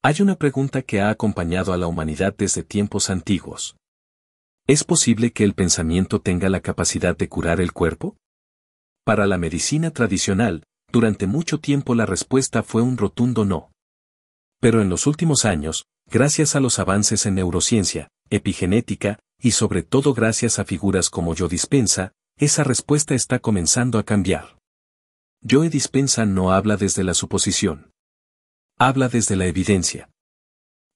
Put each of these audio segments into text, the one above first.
Hay una pregunta que ha acompañado a la humanidad desde tiempos antiguos. ¿Es posible que el pensamiento tenga la capacidad de curar el cuerpo? Para la medicina tradicional, durante mucho tiempo la respuesta fue un rotundo no. Pero en los últimos años, gracias a los avances en neurociencia, epigenética, y sobre todo gracias a figuras como Joe Dispenza, esa respuesta está comenzando a cambiar. Joe Dispenza no habla desde la suposición. Habla desde la evidencia.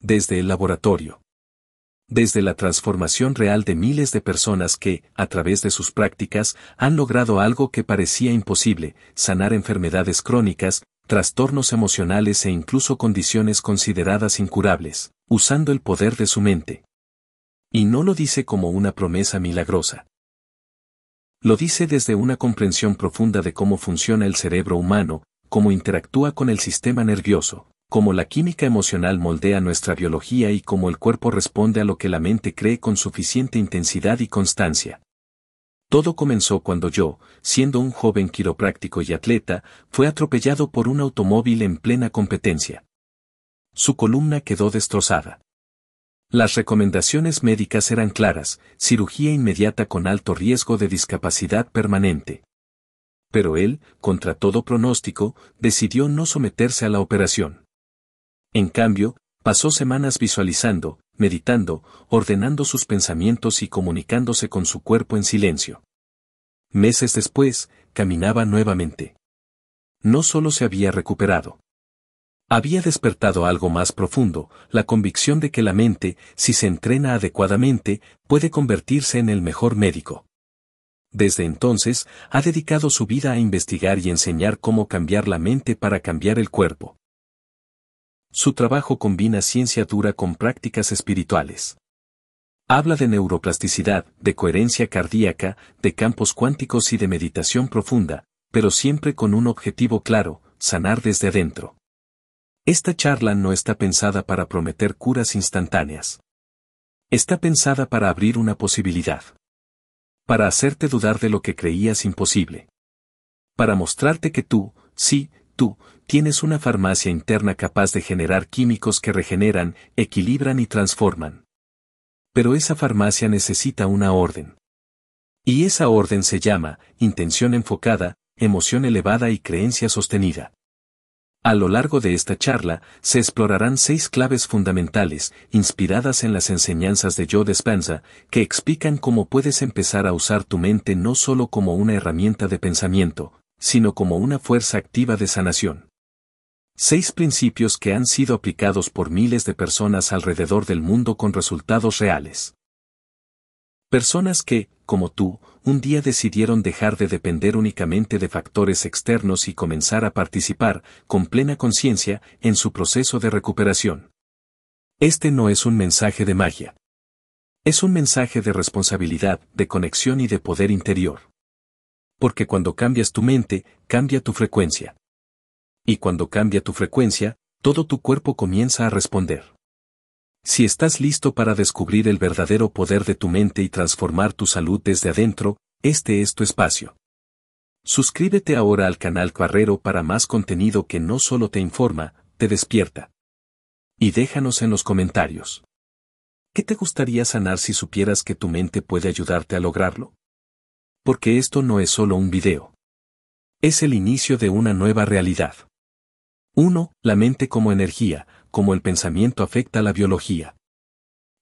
Desde el laboratorio. Desde la transformación real de miles de personas que, a través de sus prácticas, han logrado algo que parecía imposible, sanar enfermedades crónicas, trastornos emocionales e incluso condiciones consideradas incurables, usando el poder de su mente. Y no lo dice como una promesa milagrosa. Lo dice desde una comprensión profunda de cómo funciona el cerebro humano, cómo interactúa con el sistema nervioso, cómo la química emocional moldea nuestra biología y cómo el cuerpo responde a lo que la mente cree con suficiente intensidad y constancia. Todo comenzó cuando yo, siendo un joven quiropráctico y atleta, fue atropellado por un automóvil en plena competencia. Su columna quedó destrozada. Las recomendaciones médicas eran claras: cirugía inmediata con alto riesgo de discapacidad permanente. Pero él, contra todo pronóstico, decidió no someterse a la operación. En cambio, pasó semanas visualizando, meditando, ordenando sus pensamientos y comunicándose con su cuerpo en silencio. Meses después, caminaba nuevamente. No solo se había recuperado. Había despertado algo más profundo, la convicción de que la mente, si se entrena adecuadamente, puede convertirse en el mejor médico. Desde entonces, ha dedicado su vida a investigar y enseñar cómo cambiar la mente para cambiar el cuerpo. Su trabajo combina ciencia dura con prácticas espirituales. Habla de neuroplasticidad, de coherencia cardíaca, de campos cuánticos y de meditación profunda, pero siempre con un objetivo claro: sanar desde adentro. Esta charla no está pensada para prometer curas instantáneas. Está pensada para abrir una posibilidad. Para hacerte dudar de lo que creías imposible. Para mostrarte que tú, sí, tú, tienes una farmacia interna capaz de generar químicos que regeneran, equilibran y transforman. Pero esa farmacia necesita una orden. Y esa orden se llama intención enfocada, emoción elevada y creencia sostenida. A lo largo de esta charla, se explorarán 6 claves fundamentales, inspiradas en las enseñanzas de Joe Dispenza, que explican cómo puedes empezar a usar tu mente no solo como una herramienta de pensamiento, sino como una fuerza activa de sanación. 6 principios que han sido aplicados por miles de personas alrededor del mundo con resultados reales. Personas que, como tú, un día decidieron dejar de depender únicamente de factores externos y comenzar a participar, con plena conciencia, en su proceso de recuperación. Este no es un mensaje de magia. Es un mensaje de responsabilidad, de conexión y de poder interior. Porque cuando cambias tu mente, cambia tu frecuencia. Y cuando cambia tu frecuencia, todo tu cuerpo comienza a responder. Si estás listo para descubrir el verdadero poder de tu mente y transformar tu salud desde adentro, este es tu espacio. Suscríbete ahora al canal Carrero para más contenido que no solo te informa, te despierta. Y déjanos en los comentarios. ¿Qué te gustaría sanar si supieras que tu mente puede ayudarte a lograrlo? Porque esto no es solo un video. Es el inicio de una nueva realidad. 1. La mente como energía, como el pensamiento afecta a la biología.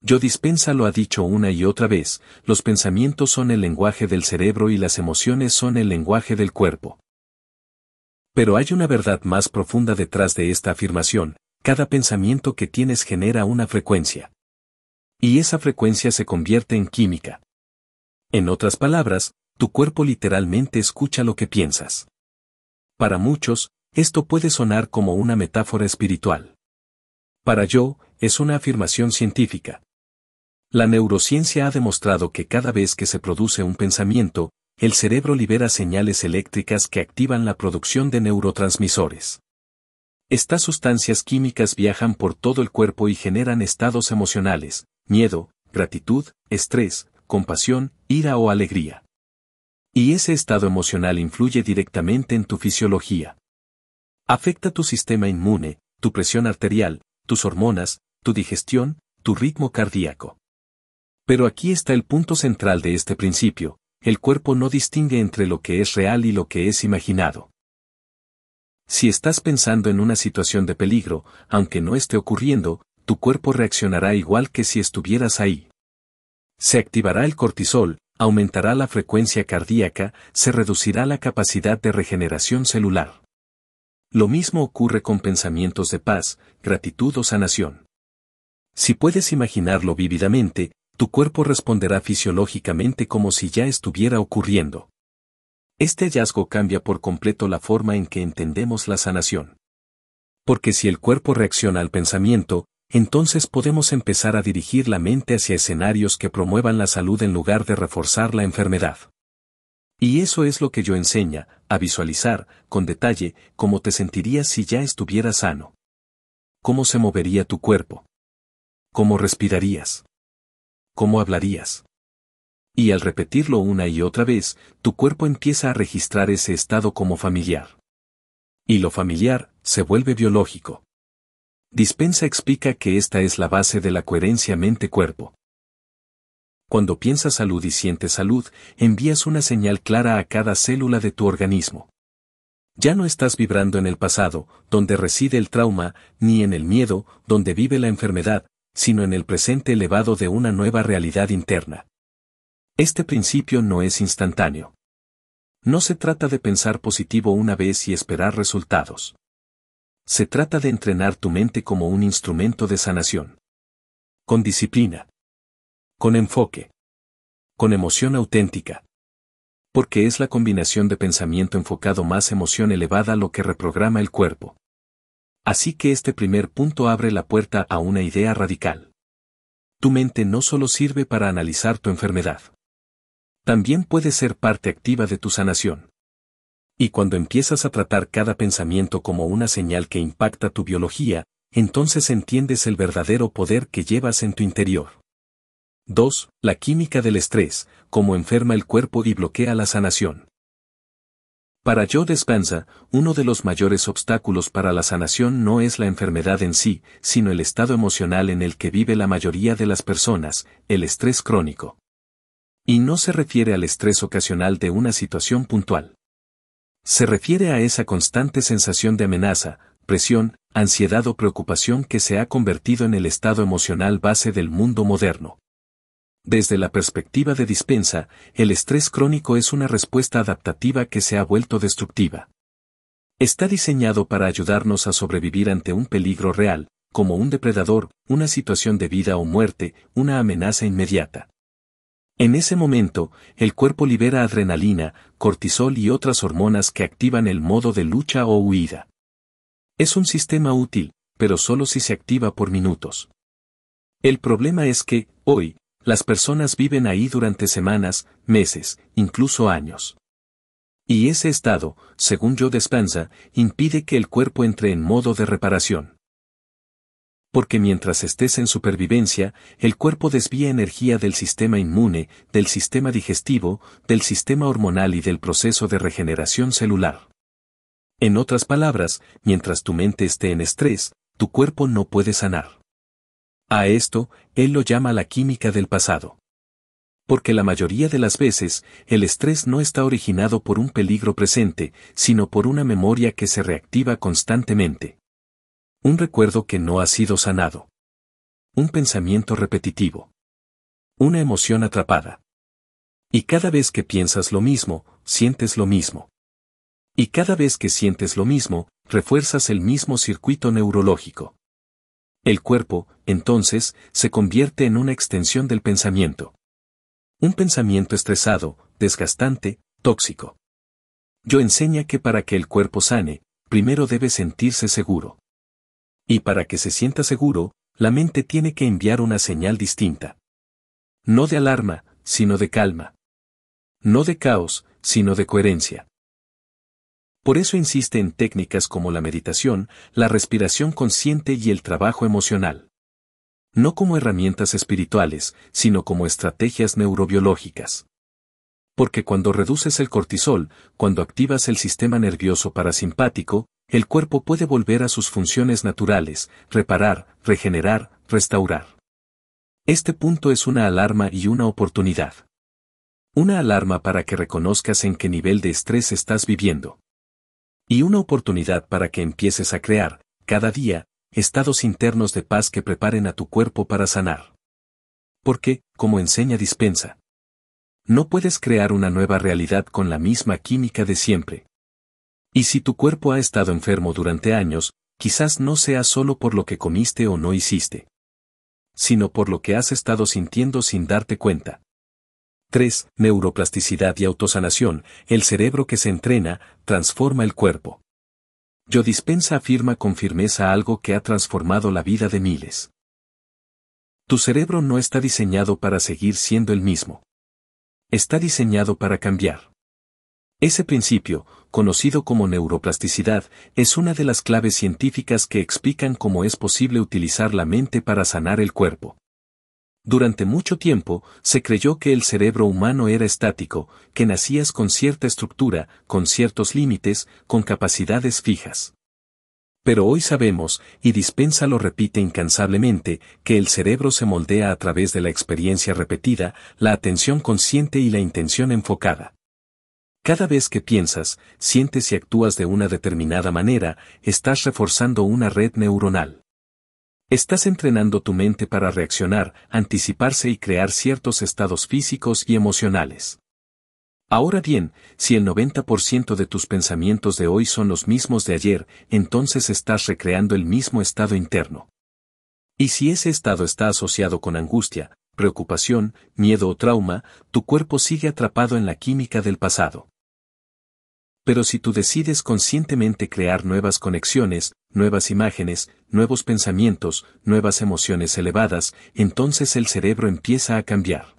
Joe Dispenza lo ha dicho una y otra vez: los pensamientos son el lenguaje del cerebro y las emociones son el lenguaje del cuerpo. Pero hay una verdad más profunda detrás de esta afirmación: cada pensamiento que tienes genera una frecuencia. Y esa frecuencia se convierte en química. En otras palabras, tu cuerpo literalmente escucha lo que piensas. Para muchos, esto puede sonar como una metáfora espiritual. Para Joe, es una afirmación científica. La neurociencia ha demostrado que cada vez que se produce un pensamiento, el cerebro libera señales eléctricas que activan la producción de neurotransmisores. Estas sustancias químicas viajan por todo el cuerpo y generan estados emocionales: miedo, gratitud, estrés, compasión, ira o alegría. Y ese estado emocional influye directamente en tu fisiología. Afecta tu sistema inmune, tu presión arterial, tus hormonas, tu digestión, tu ritmo cardíaco. Pero aquí está el punto central de este principio: el cuerpo no distingue entre lo que es real y lo que es imaginado. Si estás pensando en una situación de peligro, aunque no esté ocurriendo, tu cuerpo reaccionará igual que si estuvieras ahí. Se activará el cortisol, aumentará la frecuencia cardíaca, se reducirá la capacidad de regeneración celular. Lo mismo ocurre con pensamientos de paz, gratitud o sanación. Si puedes imaginarlo vívidamente, tu cuerpo responderá fisiológicamente como si ya estuviera ocurriendo. Este hallazgo cambia por completo la forma en que entendemos la sanación. Porque si el cuerpo reacciona al pensamiento, entonces podemos empezar a dirigir la mente hacia escenarios que promuevan la salud en lugar de reforzar la enfermedad. Y eso es lo que yo enseña, a visualizar, con detalle, cómo te sentirías si ya estuvieras sano. Cómo se movería tu cuerpo. Cómo respirarías. Cómo hablarías. Y al repetirlo una y otra vez, tu cuerpo empieza a registrar ese estado como familiar. Y lo familiar se vuelve biológico. Dispenza explica que esta es la base de la coherencia mente-cuerpo. Cuando piensas salud y sientes salud, envías una señal clara a cada célula de tu organismo. Ya no estás vibrando en el pasado, donde reside el trauma, ni en el miedo, donde vive la enfermedad, sino en el presente elevado de una nueva realidad interna. Este principio no es instantáneo. No se trata de pensar positivo una vez y esperar resultados. Se trata de entrenar tu mente como un instrumento de sanación. Con disciplina. Con enfoque. Con emoción auténtica. Porque es la combinación de pensamiento enfocado más emoción elevada lo que reprograma el cuerpo. Así que este primer punto abre la puerta a una idea radical. Tu mente no solo sirve para analizar tu enfermedad. También puede ser parte activa de tu sanación. Y cuando empiezas a tratar cada pensamiento como una señal que impacta tu biología, entonces entiendes el verdadero poder que llevas en tu interior. 2. La química del estrés, cómo enferma el cuerpo y bloquea la sanación. Para Joe Dispenza, uno de los mayores obstáculos para la sanación no es la enfermedad en sí, sino el estado emocional en el que vive la mayoría de las personas, el estrés crónico. Y no se refiere al estrés ocasional de una situación puntual. Se refiere a esa constante sensación de amenaza, presión, ansiedad o preocupación que se ha convertido en el estado emocional base del mundo moderno. Desde la perspectiva de Dispenza, el estrés crónico es una respuesta adaptativa que se ha vuelto destructiva. Está diseñado para ayudarnos a sobrevivir ante un peligro real, como un depredador, una situación de vida o muerte, una amenaza inmediata. En ese momento, el cuerpo libera adrenalina, cortisol y otras hormonas que activan el modo de lucha o huida. Es un sistema útil, pero solo si se activa por minutos. El problema es que, hoy, las personas viven ahí durante semanas, meses, incluso años. Y ese estado, según Joe Dispenza, impide que el cuerpo entre en modo de reparación. Porque mientras estés en supervivencia, el cuerpo desvía energía del sistema inmune, del sistema digestivo, del sistema hormonal y del proceso de regeneración celular. En otras palabras, mientras tu mente esté en estrés, tu cuerpo no puede sanar. A esto, él lo llama la química del pasado. Porque la mayoría de las veces, el estrés no está originado por un peligro presente, sino por una memoria que se reactiva constantemente. Un recuerdo que no ha sido sanado. Un pensamiento repetitivo. Una emoción atrapada. Y cada vez que piensas lo mismo, sientes lo mismo. Y cada vez que sientes lo mismo, refuerzas el mismo circuito neurológico. El cuerpo, entonces, se convierte en una extensión del pensamiento. Un pensamiento estresado, desgastante, tóxico. Yo enseña que para que el cuerpo sane, primero debe sentirse seguro. Y para que se sienta seguro, la mente tiene que enviar una señal distinta. No de alarma, sino de calma. No de caos, sino de coherencia. Por eso insiste en técnicas como la meditación, la respiración consciente y el trabajo emocional. No como herramientas espirituales, sino como estrategias neurobiológicas. Porque cuando reduces el cortisol, cuando activas el sistema nervioso parasimpático, el cuerpo puede volver a sus funciones naturales, reparar, regenerar, restaurar. Este punto es una alarma y una oportunidad. Una alarma para que reconozcas en qué nivel de estrés estás viviendo. Y una oportunidad para que empieces a crear, cada día, estados internos de paz que preparen a tu cuerpo para sanar. Porque, como enseña Dispenza, no puedes crear una nueva realidad con la misma química de siempre. Y si tu cuerpo ha estado enfermo durante años, quizás no sea solo por lo que comiste o no hiciste, sino por lo que has estado sintiendo sin darte cuenta. 3. Neuroplasticidad y autosanación. El cerebro que se entrena, transforma el cuerpo. Joe Dispenza afirma con firmeza algo que ha transformado la vida de miles. Tu cerebro no está diseñado para seguir siendo el mismo. Está diseñado para cambiar. Ese principio, conocido como neuroplasticidad, es una de las claves científicas que explican cómo es posible utilizar la mente para sanar el cuerpo. Durante mucho tiempo, se creyó que el cerebro humano era estático, que nacías con cierta estructura, con ciertos límites, con capacidades fijas. Pero hoy sabemos, y Dispenza lo repite incansablemente, que el cerebro se moldea a través de la experiencia repetida, la atención consciente y la intención enfocada. Cada vez que piensas, sientes y actúas de una determinada manera, estás reforzando una red neuronal. Estás entrenando tu mente para reaccionar, anticiparse y crear ciertos estados físicos y emocionales. Ahora bien, si el 90% de tus pensamientos de hoy son los mismos de ayer, entonces estás recreando el mismo estado interno. Y si ese estado está asociado con angustia, preocupación, miedo o trauma, tu cuerpo sigue atrapado en la química del pasado. Pero si tú decides conscientemente crear nuevas conexiones, nuevas imágenes, nuevos pensamientos, nuevas emociones elevadas, entonces el cerebro empieza a cambiar.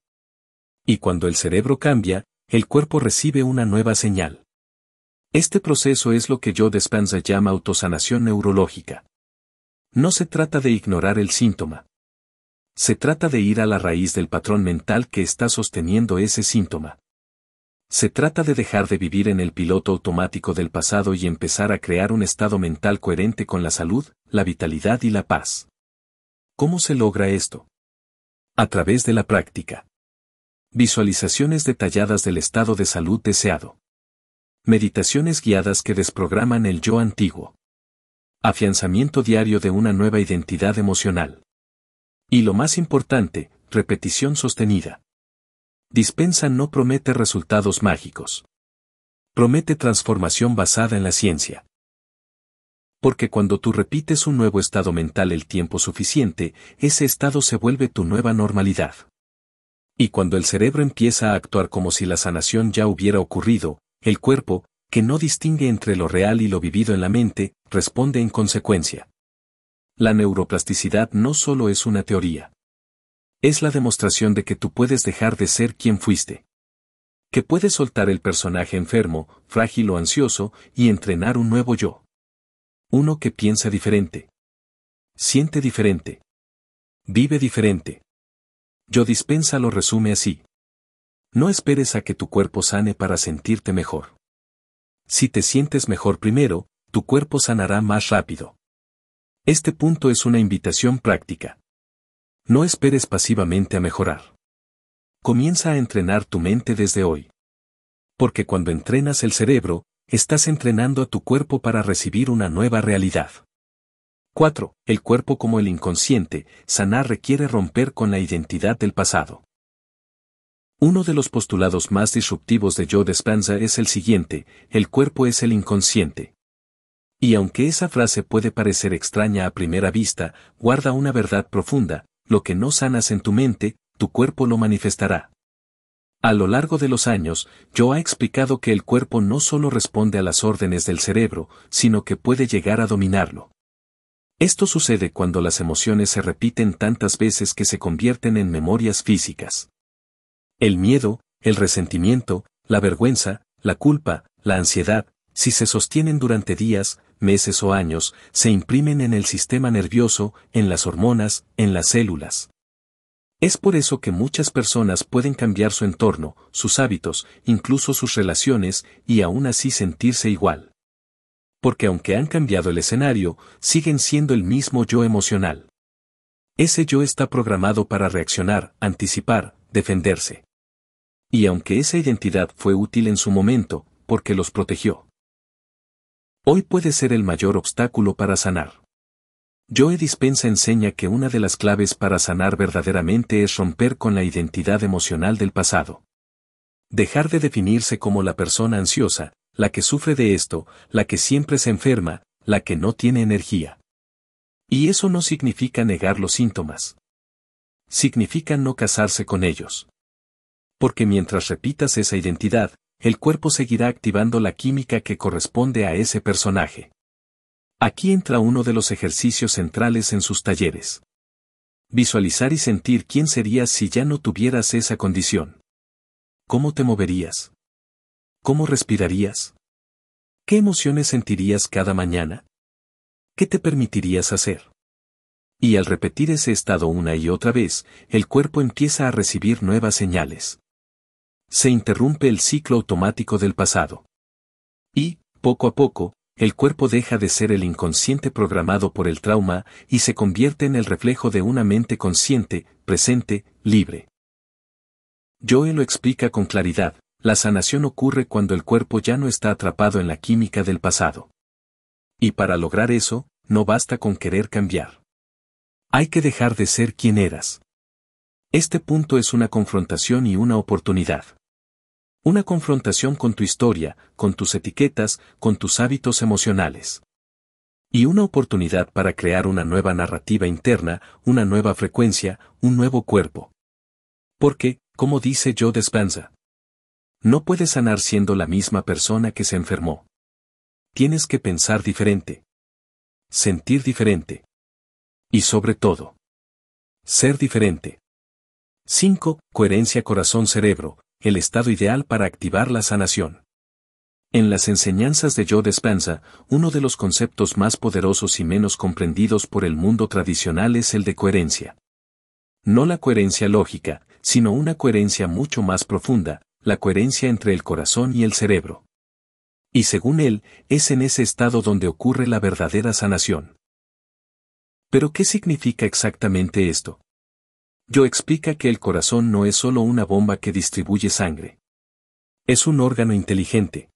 Y cuando el cerebro cambia, el cuerpo recibe una nueva señal. Este proceso es lo que Joe Dispenza llama autosanación neurológica. No se trata de ignorar el síntoma. Se trata de ir a la raíz del patrón mental que está sosteniendo ese síntoma. Se trata de dejar de vivir en el piloto automático del pasado y empezar a crear un estado mental coherente con la salud, la vitalidad y la paz. ¿Cómo se logra esto? A través de la práctica. Visualizaciones detalladas del estado de salud deseado. Meditaciones guiadas que desprograman el yo antiguo. Afianzamiento diario de una nueva identidad emocional. Y lo más importante, repetición sostenida. Dispenza no promete resultados mágicos. Promete transformación basada en la ciencia. Porque cuando tú repites un nuevo estado mental el tiempo suficiente, ese estado se vuelve tu nueva normalidad. Y cuando el cerebro empieza a actuar como si la sanación ya hubiera ocurrido, el cuerpo, que no distingue entre lo real y lo vivido en la mente, responde en consecuencia. La neuroplasticidad no solo es una teoría. Es la demostración de que tú puedes dejar de ser quien fuiste. Que puedes soltar el personaje enfermo, frágil o ansioso, y entrenar un nuevo yo. Uno que piensa diferente. Siente diferente. Vive diferente. Joe Dispenza lo resume así. No esperes a que tu cuerpo sane para sentirte mejor. Si te sientes mejor primero, tu cuerpo sanará más rápido. Este punto es una invitación práctica. No esperes pasivamente a mejorar. Comienza a entrenar tu mente desde hoy. Porque cuando entrenas el cerebro, estás entrenando a tu cuerpo para recibir una nueva realidad. 4. El cuerpo como el inconsciente. Sanar requiere romper con la identidad del pasado. Uno de los postulados más disruptivos de Joe Dispenza es el siguiente: el cuerpo es el inconsciente. Y aunque esa frase puede parecer extraña a primera vista, guarda una verdad profunda: lo que no sanas en tu mente, tu cuerpo lo manifestará. A lo largo de los años, Joe ha explicado que el cuerpo no solo responde a las órdenes del cerebro, sino que puede llegar a dominarlo. Esto sucede cuando las emociones se repiten tantas veces que se convierten en memorias físicas. El miedo, el resentimiento, la vergüenza, la culpa, la ansiedad, si se sostienen durante días, meses o años, se imprimen en el sistema nervioso, en las hormonas, en las células. Es por eso que muchas personas pueden cambiar su entorno, sus hábitos, incluso sus relaciones, y aún así sentirse igual. Porque aunque han cambiado el escenario, siguen siendo el mismo yo emocional. Ese yo está programado para reaccionar, anticipar, defenderse. Y aunque esa identidad fue útil en su momento, porque los protegió, hoy puede ser el mayor obstáculo para sanar. Joe Dispenza enseña que una de las claves para sanar verdaderamente es romper con la identidad emocional del pasado. Dejar de definirse como la persona ansiosa, la que sufre de esto, la que siempre se enferma, la que no tiene energía. Y eso no significa negar los síntomas. Significa no casarse con ellos. Porque mientras repitas esa identidad, el cuerpo seguirá activando la química que corresponde a ese personaje. Aquí entra uno de los ejercicios centrales en sus talleres. Visualizar y sentir quién serías si ya no tuvieras esa condición. ¿Cómo te moverías? ¿Cómo respirarías? ¿Qué emociones sentirías cada mañana? ¿Qué te permitirías hacer? Y al repetir ese estado una y otra vez, el cuerpo empieza a recibir nuevas señales. Se interrumpe el ciclo automático del pasado. Y, poco a poco, el cuerpo deja de ser el inconsciente programado por el trauma y se convierte en el reflejo de una mente consciente, presente, libre. Joe lo explica con claridad, la sanación ocurre cuando el cuerpo ya no está atrapado en la química del pasado. Y para lograr eso, no basta con querer cambiar. Hay que dejar de ser quien eras. Este punto es una confrontación y una oportunidad. Una confrontación con tu historia, con tus etiquetas, con tus hábitos emocionales. Y una oportunidad para crear una nueva narrativa interna, una nueva frecuencia, un nuevo cuerpo. Porque, como dice Joe Dispenza, no puedes sanar siendo la misma persona que se enfermó. Tienes que pensar diferente. Sentir diferente. Y sobre todo, ser diferente. 5. Coherencia corazón-cerebro. El estado ideal para activar la sanación. En las enseñanzas de Joe Dispenza, uno de los conceptos más poderosos y menos comprendidos por el mundo tradicional es el de coherencia. No la coherencia lógica, sino una coherencia mucho más profunda, la coherencia entre el corazón y el cerebro. Y según él, es en ese estado donde ocurre la verdadera sanación. ¿Pero qué significa exactamente esto? Joe explica que el corazón no es solo una bomba que distribuye sangre. Es un órgano inteligente.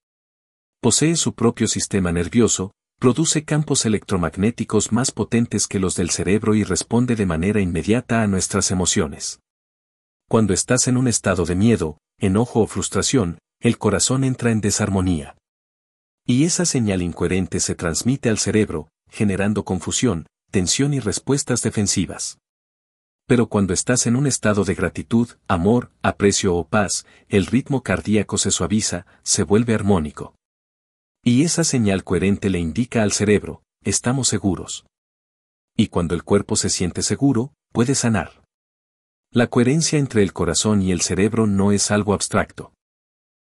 Posee su propio sistema nervioso, produce campos electromagnéticos más potentes que los del cerebro y responde de manera inmediata a nuestras emociones. Cuando estás en un estado de miedo, enojo o frustración, el corazón entra en desarmonía. Y esa señal incoherente se transmite al cerebro, generando confusión, tensión y respuestas defensivas. Pero cuando estás en un estado de gratitud, amor, aprecio o paz, el ritmo cardíaco se suaviza, se vuelve armónico. Y esa señal coherente le indica al cerebro, estamos seguros. Y cuando el cuerpo se siente seguro, puede sanar. La coherencia entre el corazón y el cerebro no es algo abstracto.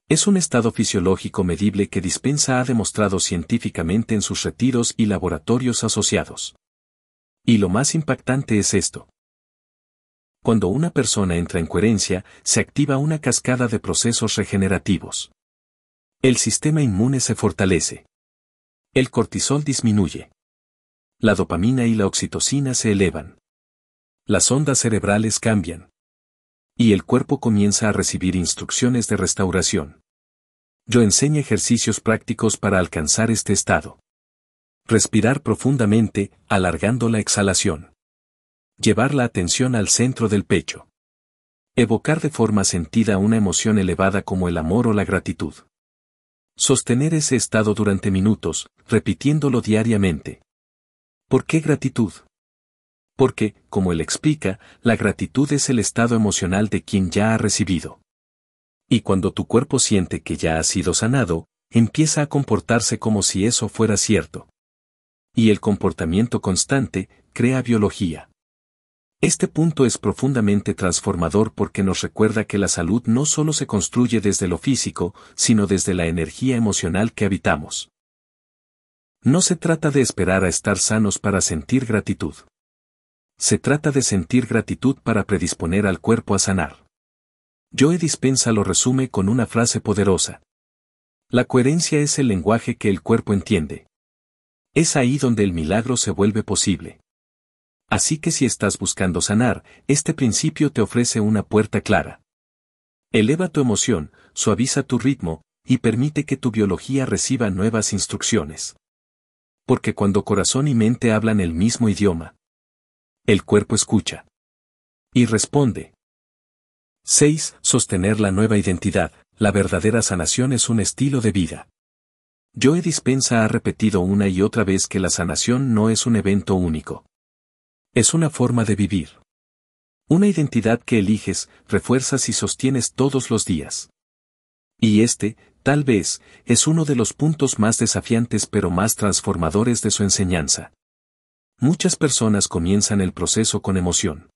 Es un estado fisiológico medible que Dispenza ha demostrado científicamente en sus retiros y laboratorios asociados. Y lo más impactante es esto. Cuando una persona entra en coherencia, se activa una cascada de procesos regenerativos. El sistema inmune se fortalece. El cortisol disminuye. La dopamina y la oxitocina se elevan. Las ondas cerebrales cambian. Y el cuerpo comienza a recibir instrucciones de restauración. Yo enseño ejercicios prácticos para alcanzar este estado. Respirar profundamente, alargando la exhalación. Llevar la atención al centro del pecho. Evocar de forma sentida una emoción elevada como el amor o la gratitud. Sostener ese estado durante minutos, repitiéndolo diariamente. ¿Por qué gratitud? Porque, como él explica, la gratitud es el estado emocional de quien ya ha recibido. Y cuando tu cuerpo siente que ya ha sido sanado, empieza a comportarse como si eso fuera cierto. Y el comportamiento constante crea biología. Este punto es profundamente transformador porque nos recuerda que la salud no solo se construye desde lo físico, sino desde la energía emocional que habitamos. No se trata de esperar a estar sanos para sentir gratitud. Se trata de sentir gratitud para predisponer al cuerpo a sanar. Joe Dispenza lo resume con una frase poderosa. La coherencia es el lenguaje que el cuerpo entiende. Es ahí donde el milagro se vuelve posible. Así que si estás buscando sanar, este principio te ofrece una puerta clara. Eleva tu emoción, suaviza tu ritmo, y permite que tu biología reciba nuevas instrucciones. Porque cuando corazón y mente hablan el mismo idioma, el cuerpo escucha y responde. 6. Sostener la nueva identidad. La verdadera sanación es un estilo de vida. Joe Dispenza ha repetido una y otra vez que la sanación no es un evento único. Es una forma de vivir. Una identidad que eliges, refuerzas y sostienes todos los días. Y tal vez, es uno de los puntos más desafiantes pero más transformadores de su enseñanza. Muchas personas comienzan el proceso con emoción.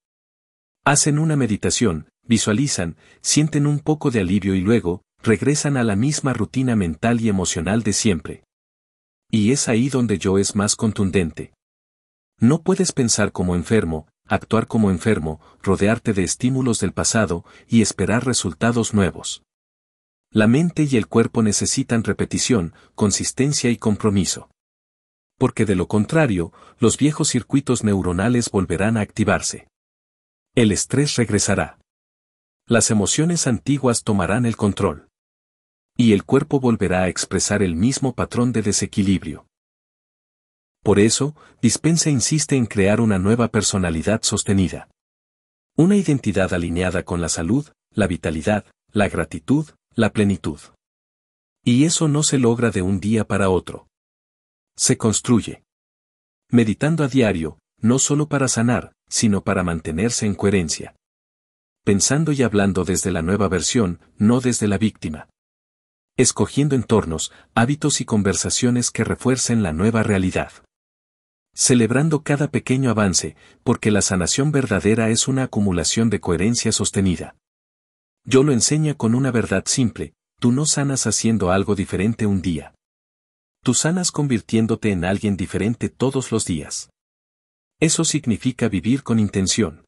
Hacen una meditación, visualizan, sienten un poco de alivio y luego, regresan a la misma rutina mental y emocional de siempre. Y es ahí donde Joe es más contundente. No puedes pensar como enfermo, actuar como enfermo, rodearte de estímulos del pasado y esperar resultados nuevos. La mente y el cuerpo necesitan repetición, consistencia y compromiso. Porque de lo contrario, los viejos circuitos neuronales volverán a activarse. El estrés regresará. Las emociones antiguas tomarán el control. Y el cuerpo volverá a expresar el mismo patrón de desequilibrio. Por eso, Dispenza insiste en crear una nueva personalidad sostenida. Una identidad alineada con la salud, la vitalidad, la gratitud, la plenitud. Y eso no se logra de un día para otro. Se construye. Meditando a diario, no solo para sanar, sino para mantenerse en coherencia. Pensando y hablando desde la nueva versión, no desde la víctima. Escogiendo entornos, hábitos y conversaciones que refuercen la nueva realidad. Celebrando cada pequeño avance, porque la sanación verdadera es una acumulación de coherencia sostenida. Yo lo enseña con una verdad simple: tú no sanas haciendo algo diferente un día. Tú sanas convirtiéndote en alguien diferente todos los días. Eso significa vivir con intención.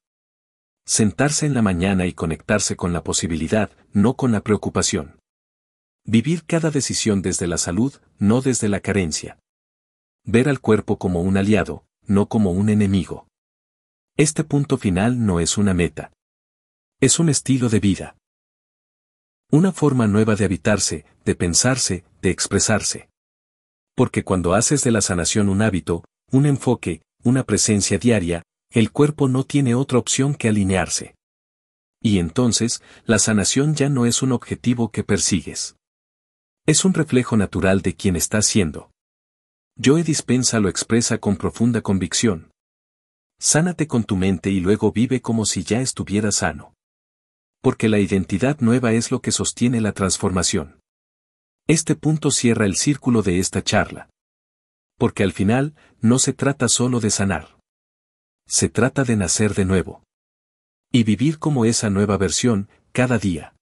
Sentarse en la mañana y conectarse con la posibilidad, no con la preocupación. Vivir cada decisión desde la salud, no desde la carencia. Ver al cuerpo como un aliado, no como un enemigo. Este punto final no es una meta. Es un estilo de vida. Una forma nueva de habitarse, de pensarse, de expresarse. Porque cuando haces de la sanación un hábito, un enfoque, una presencia diaria, el cuerpo no tiene otra opción que alinearse. Y entonces, la sanación ya no es un objetivo que persigues. Es un reflejo natural de quien estás siendo. Joe Dispenza lo expresa con profunda convicción. Sánate con tu mente y luego vive como si ya estuvieras sano. Porque la identidad nueva es lo que sostiene la transformación. Este punto cierra el círculo de esta charla. Porque al final, no se trata solo de sanar. Se trata de nacer de nuevo. Y vivir como esa nueva versión, cada día.